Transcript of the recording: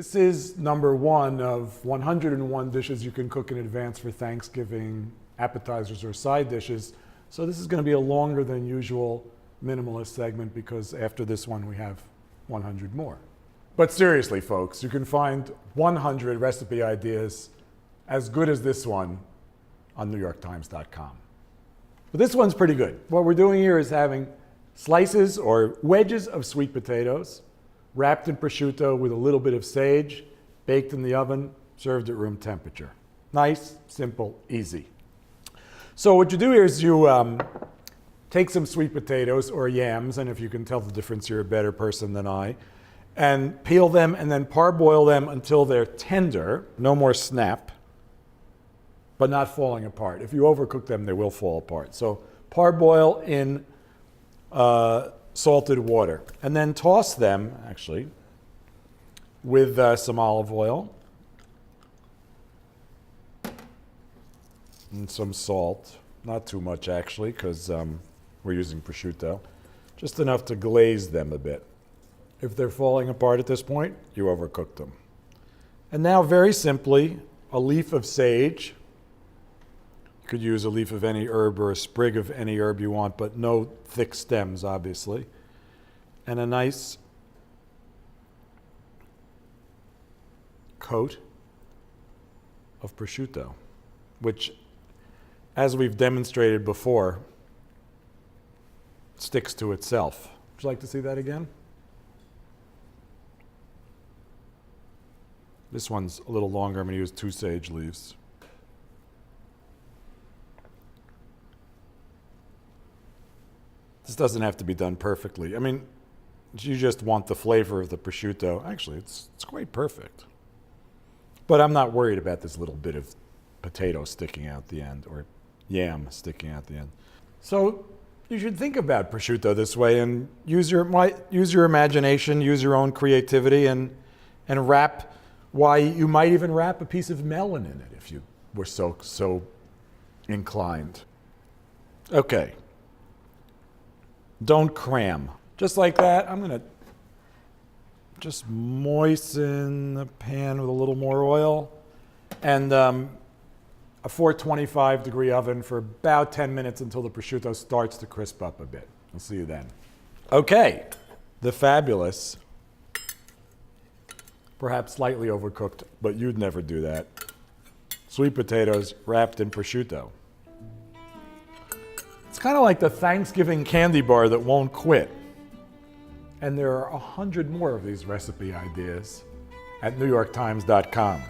This is number one of 101 dishes you can cook in advance for Thanksgiving, appetizers or side dishes. So this is going to be a longer than usual minimalist segment because after this one we have 100 more. But seriously, folks, you can find 100 recipe ideas as good as this one on NewYorkTimes.com. But this one's pretty good. What we're doing here is having slices or wedges of sweet potatoes wrapped in prosciutto with a little bit of sage, baked in the oven, served at room temperature. Nice, simple, easy. So what you do here is you take some sweet potatoes or yams, and if you can tell the difference, you're a better person than I, and peel them and then parboil them until they're tender, no more snap, but not falling apart. If you overcook them, they will fall apart. So parboil in salted water, and then toss them, actually, with some olive oil and some salt. Not too much, actually, because we're using prosciutto. Just enough to glaze them a bit. If they're falling apart at this point, you overcooked them. And now, very simply, a leaf of sage. You could use a leaf of any herb or a sprig of any herb you want, but no thick stems, obviously. And a nice coat of prosciutto, which, as we've demonstrated before, sticks to itself. Would you like to see that again? This one's a little longer. I'm going to use 2 sage leaves. This doesn't have to be done perfectly. I mean, you just want the flavor of the prosciutto. Actually, it's quite perfect. But I'm not worried about this little bit of potato sticking out the end, or yam sticking out the end. So you should think about prosciutto this way and use your imagination, use your own creativity, and wrap. Why, you might even wrap a piece of melon in it if you were so inclined. Okay. Don't cram. Just like that, I'm going to just moisten the pan with a little more oil, and a 425 degree oven for about 10 minutes until the prosciutto starts to crisp up a bit. I'll see you then. Okay, the fabulous, perhaps slightly overcooked, but you'd never do that, sweet potatoes wrapped in prosciutto. It's kind of like the Thanksgiving candy bar that won't quit. And there are 100 more of these recipe ideas at NewYorkTimes.com.